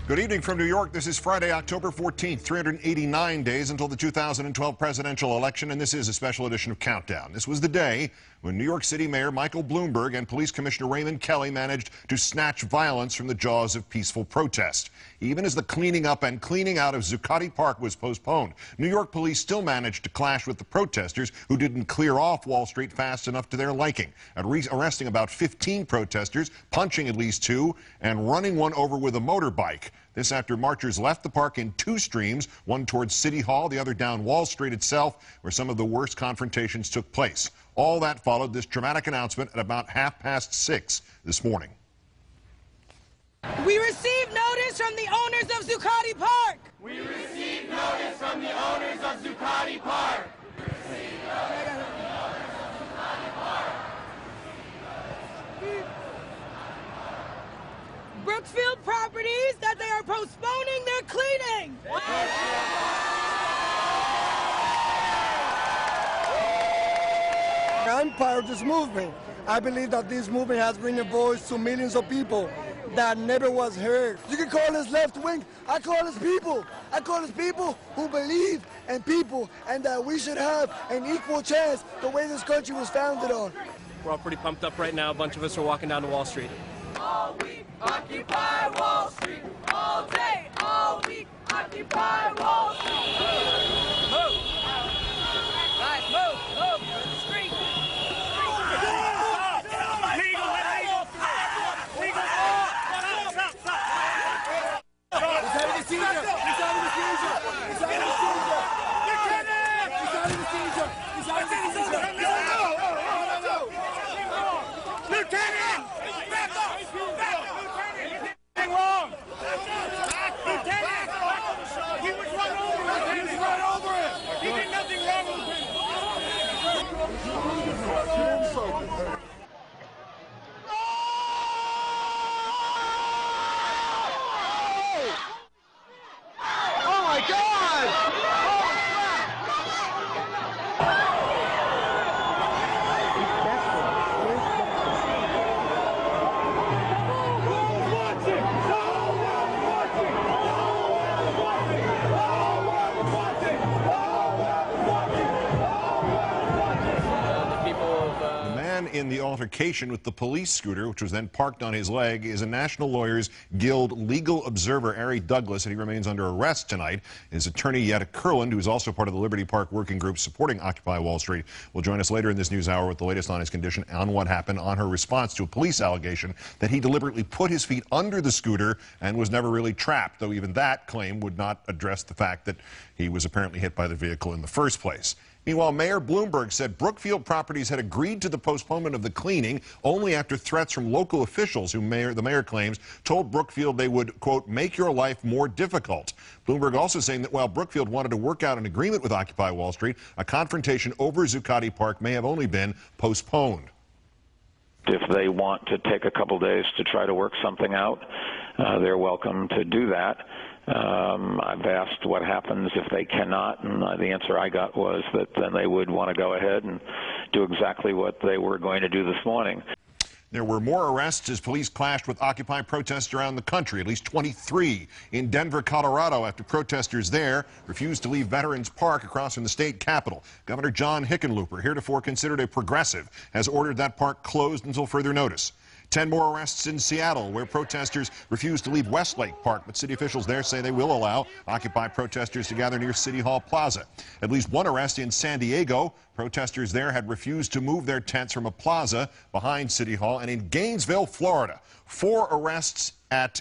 Good evening from New York. This is Friday, October 14th, 389 days until the 2012 presidential election, and this is a special edition of Countdown. This was the day when New York City Mayor Michael Bloomberg and Police Commissioner Raymond Kelly managed to snatch violence from the jaws of peaceful protest. Even as the cleaning up and cleaning out of Zuccotti Park was postponed, New York police still managed to clash with the protesters who didn't clear off Wall Street fast enough to their liking, arresting about 15 protesters, punching at least 2, and running one over with a motorbike. This after marchers left the park in 2 streams, one towards City Hall, the other down Wall Street itself, where some of the worst confrontations took place. All that followed this dramatic announcement at about 6:30 this morning. We received notice from the owners of Zuccotti Park. We received notice from the owners of Zuccotti Park. Brookfield Properties that they are postponing their cleaning. I'm part of this movement. I believe that this movement has bring a voice to millions of people that never was heard. You can call us left wing. I call us people. I call us people who believe in people and that we should have an equal chance the way this country was founded on. We're all pretty pumped up right now. A bunch of us are walking down to Wall Street. All week, occupy Wall Street. All day, all week, occupy Wall Street. Move! Guys, move to the street. In the altercation with the police scooter, which was then parked on his leg, is a National Lawyers Guild legal observer, Ari Douglas, and he remains under arrest tonight. His attorney, Yetta Kurland, who is also part of the Liberty Park working group supporting Occupy Wall Street, will join us later in this news hour with the latest on his condition, on what happened, on her response to a police allegation that he deliberately put his feet under the scooter and was never really trapped, though even that claim would not address the fact that he was apparently hit by the vehicle in the first place. Meanwhile, Mayor Bloomberg said Brookfield Properties had agreed to the postponement of the cleaning only after threats from local officials who the mayor claims told Brookfield they would, quote, make your life more difficult. Bloomberg also saying that while Brookfield wanted to work out an agreement with Occupy Wall Street, a confrontation over Zuccotti Park may have only been postponed. If they want to take a couple days to try to work something out, they're welcome to do that. I've asked what happens if they cannot, and the answer I got was that then they would want to go ahead and do exactly what they were going to do this morning. There were more arrests as police clashed with Occupy protests around the country, at least 23 in Denver, Colorado, after protesters there refused to leave Veterans Park across from the state capitol. Governor John Hickenlooper, heretofore considered a progressive, has ordered that park closed until further notice. 10 more arrests in Seattle, where protesters refused to leave Westlake Park, but city officials there say they will allow Occupy protesters to gather near City Hall Plaza. At least one arrest in San Diego. Protesters there had refused to move their tents from a plaza behind City Hall. And in Gainesville, Florida, 4 arrests at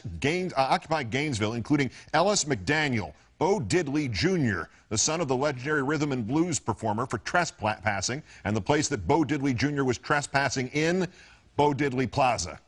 Occupy Gainesville, including Ellis McDaniel, Bo Diddley Jr., the son of the legendary rhythm and blues performer, for trespassing, and the place that Bo Diddley Jr. was trespassing in, Bo Diddley Plaza.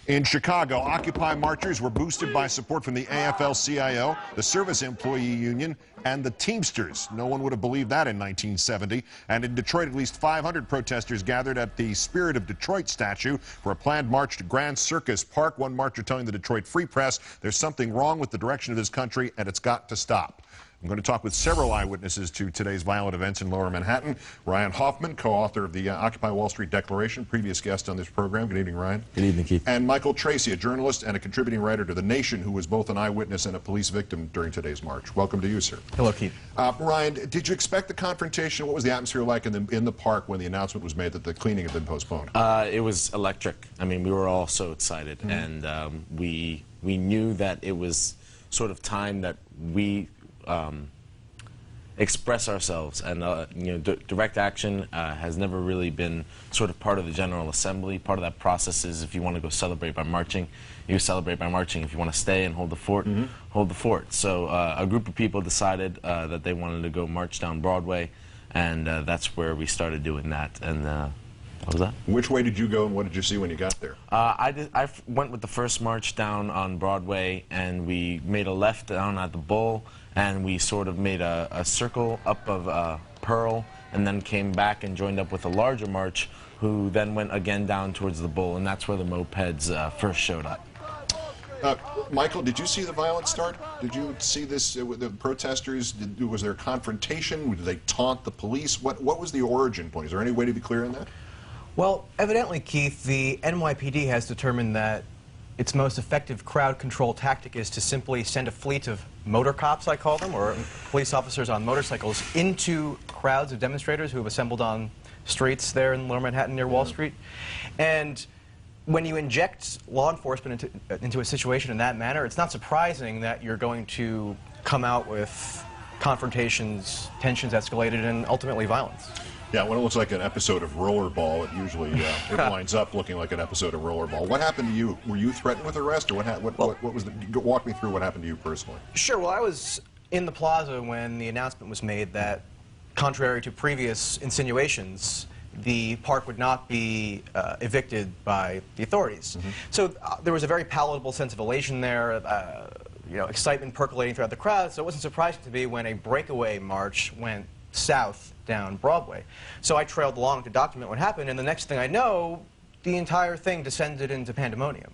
In Chicago, Occupy marchers were boosted by support from the AFL-CIO, the Service Employee Union, and the Teamsters. No one would have believed that in 1970. And in Detroit, at least 500 protesters gathered at the Spirit of Detroit statue for a planned march to Grand Circus Park. One marcher telling the Detroit Free Press, there's something wrong with the direction of this country, and it's got to stop. I'm going to talk with several eyewitnesses to today's violent events in Lower Manhattan. Ryan Hoffman, co-author of the Occupy Wall Street Declaration, previous guest on this program. Good evening, Ryan. Good evening, Keith. And Michael Tracy, a journalist and a contributing writer to The Nation, who was both an eyewitness and a police victim during today's march. Welcome to you, sir. Hello, Keith. Ryan, did you expect the confrontation? What was the atmosphere like in the park when the announcement was made that the cleaning had been postponed? It was electric. I mean, we were all so excited, and we knew that it was sort of time that we express ourselves, and you know, direct action has never really been sort of part of the General Assembly. Part of that process is if you want to go celebrate by marching, you celebrate by marching. If you want to stay and hold the fort, hold the fort. So a group of people decided that they wanted to go march down Broadway, and that's where we started doing that. And what was that? Which way did you go, and what did you see when you got there? I went with the first march down on Broadway, and we made a left down at the Bull, and we sort of made a circle up of Pearl, and then came back and joined up with a larger march, who then went again down towards the Bull, and that's where the mopeds first showed up. Michael, did you see the violence start? Did you see this with the protesters? Was there a confrontation? Did they taunt the police? What was the origin point? Is there any way to be clear on that? Well, evidently, Keith, the NYPD has determined that its most effective crowd control tactic is to simply send a fleet of motor cops, I call them, or police officers on motorcycles, into crowds of demonstrators who have assembled on streets there in Lower Manhattan near Wall Street. And when you inject law enforcement into a situation in that manner, it's not surprising that you're going to come out with confrontations, tensions escalated, and ultimately violence. Yeah, when it looks like an episode of Rollerball, it usually it winds up looking like an episode of Rollerball. What happened to you? Were you threatened with arrest, or what was the? Walk me through what happened to you personally. Sure. Well, I was in the plaza when the announcement was made that, contrary to previous insinuations, the park would not be evicted by the authorities. So there was a very palatable sense of elation there. You know, excitement percolating throughout the crowd. So it wasn't surprising to me when a breakaway march went south down Broadway. So I trailed along to document what happened, and the next thing I know, the entire thing descended into pandemonium.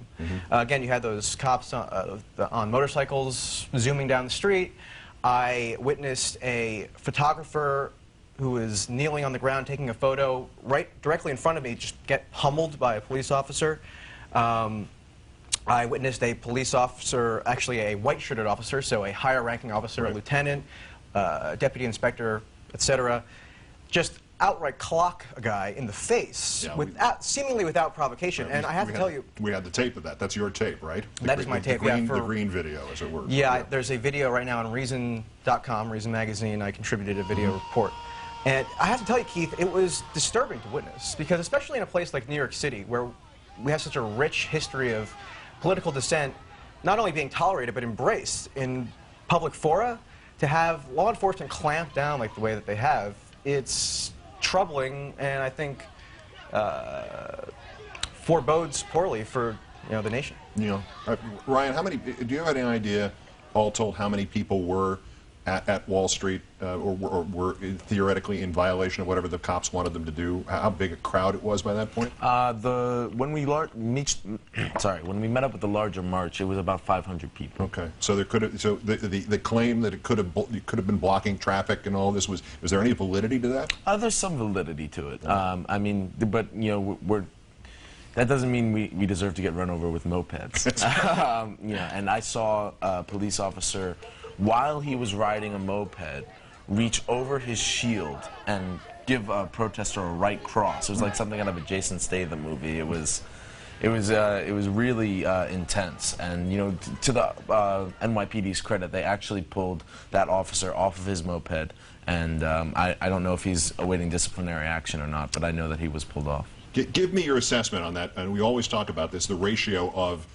Again, you had those cops on motorcycles zooming down the street. I witnessed a photographer who was kneeling on the ground taking a photo right directly in front of me just get pummeled by a police officer. I witnessed a police officer, actually a white-shirted officer, so a higher-ranking officer, a lieutenant, deputy inspector, etc., just outright clock a guy in the face, seemingly without provocation. And I have to tell you, we had the tape of that. That's your tape, right? That is my tape. The green video, as it were. Yeah, there's a video right now on Reason.com, Reason Magazine. I contributed a video report. And I have to tell you, Keith, it was disturbing to witness, because especially in a place like New York City, where we have such a rich history of political dissent, not only being tolerated, but embraced in public fora, to have law enforcement clamp down like the way that they have, it's troubling, and I think forebodes poorly for the nation. Ryan, do you have any idea, all told, how many people were at Wall Street or were theoretically in violation of whatever the cops wanted them to do? How big a crowd it was by that point? When we met up with the larger march, it was about 500 people. Okay, so there could have, so the claim that it could have been blocking traffic and all this was there any validity to that? There's some validity to it. I mean, but that doesn't mean we deserve to get run over with mopeds. And I saw a police officer, while he was riding a moped, reach over his shield and give a protester a right cross. It was like something out of a Jason Statham movie. It was really intense. And to the NYPD's credit, they actually pulled that officer off of his moped. And I don't know if he's awaiting disciplinary action or not, but I know that he was pulled off. Give me your assessment on that. And we always talk about this: the ratio of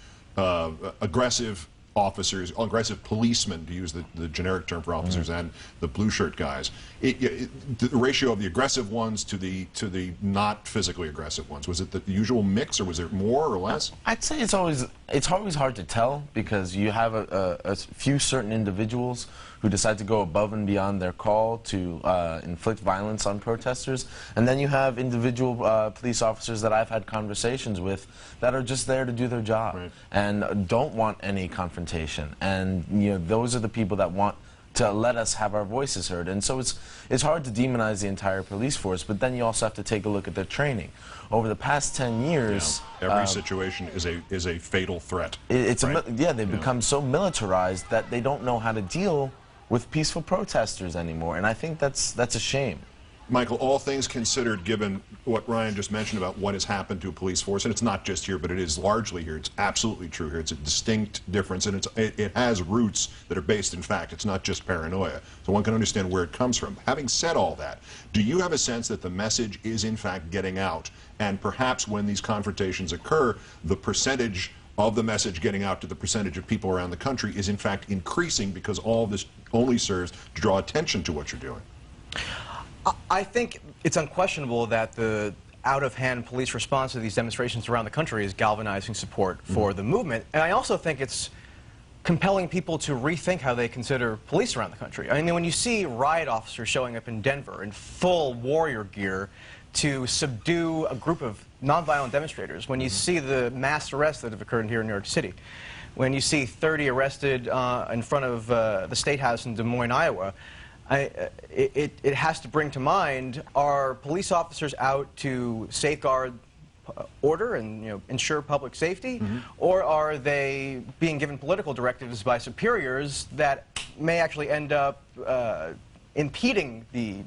aggressive officers, aggressive policemen, to use the generic term for officers, and the blue shirt guys. The ratio of the aggressive ones to the not physically aggressive ones, was it the usual mix, or was there more or less? I'd say it's always hard to tell, because you have a few certain individuals who decide to go above and beyond their call to inflict violence on protesters, and then you have individual police officers that I've had conversations with that are just there to do their job and don't want any confrontation, and those are the people that want to let us have our voices heard. And so it's hard to demonize the entire police force, but then you also have to take a look at their training. Over the past 10 years, every situation is a fatal threat. They've become so militarized that they don't know how to deal with peaceful protesters anymore, and I think that's a shame. Michael, all things considered, given what Ryan just mentioned about what has happened to a police force, and it's not just here, but it is largely here. It's absolutely true here. It's a distinct difference, and it has roots that are based in fact. It's not just paranoia. So one can understand where it comes from. Having said all that, do you have a sense that the message is in fact getting out? And perhaps when these confrontations occur, the percentage of the message getting out to the percentage of people around the country is in fact increasing because all of this only serves to draw attention to what you're doing? I think it's unquestionable that the out-of-hand police response to these demonstrations around the country is galvanizing support for the movement. And I also think it's compelling people to rethink how they consider police around the country. I mean, when you see riot officers showing up in Denver in full warrior gear to subdue a group of nonviolent demonstrators, when you see the mass arrests that have occurred here in New York City, when you see 30 arrested in front of the State House in Des Moines, Iowa, it has to bring to mind, are police officers out to safeguard order and ensure public safety, or are they being given political directives by superiors that may actually end up impeding the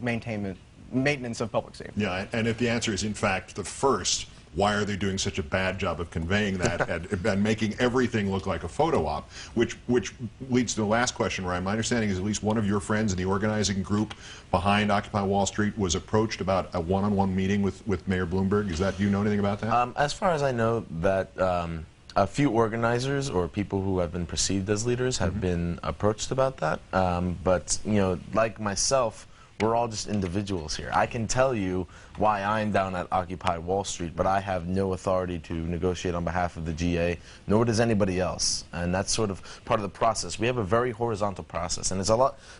maintenance of public safety? Yeah, and if the answer is in fact the first, why are they doing such a bad job of conveying that and making everything look like a photo op? Which leads to the last question, Ryan. My understanding is at least one of your friends in the organizing group behind Occupy Wall Street was approached about a one-on-one meeting with Mayor Bloomberg. Do you know anything about that? As far as I know, that a few organizers or people who have been perceived as leaders have been approached about that. But like myself, we're all just individuals here. I can tell you why I'm down at Occupy Wall Street, but I have no authority to negotiate on behalf of the GA, nor does anybody else. And that's sort of part of the process. We have a very horizontal process, and it's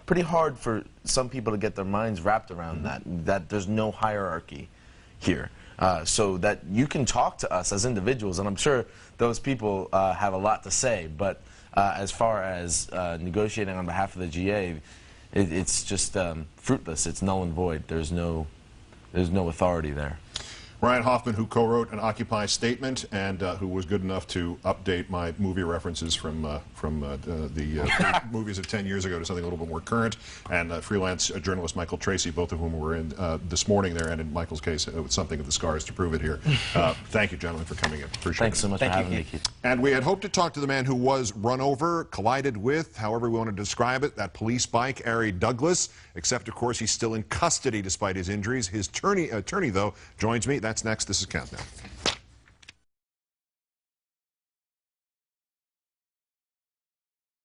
pretty hard for some people to get their minds wrapped around that there's no hierarchy here. So that you can talk to us as individuals, and I'm sure those people have a lot to say, but as far as negotiating on behalf of the GA, it's just fruitless. It's null and void. There's no authority there. Ryan Hoffman, who co-wrote an Occupy statement and who was good enough to update my movie references from the movies of 10 years ago to something a little bit more current, and freelance journalist Michael Tracy, both of whom were in this morning there, and in Michael's case, with something of the scars to prove it here. Thank you, gentlemen, for coming in. Appreciate it. Thanks so much for having me, Keith. And we had hoped to talk to the man who was run over, collided with, however we want to describe it, that police bike, Ari Douglas, except, of course, he's still in custody despite his injuries. His attorney, though, joins me. That's next. This is Countdown.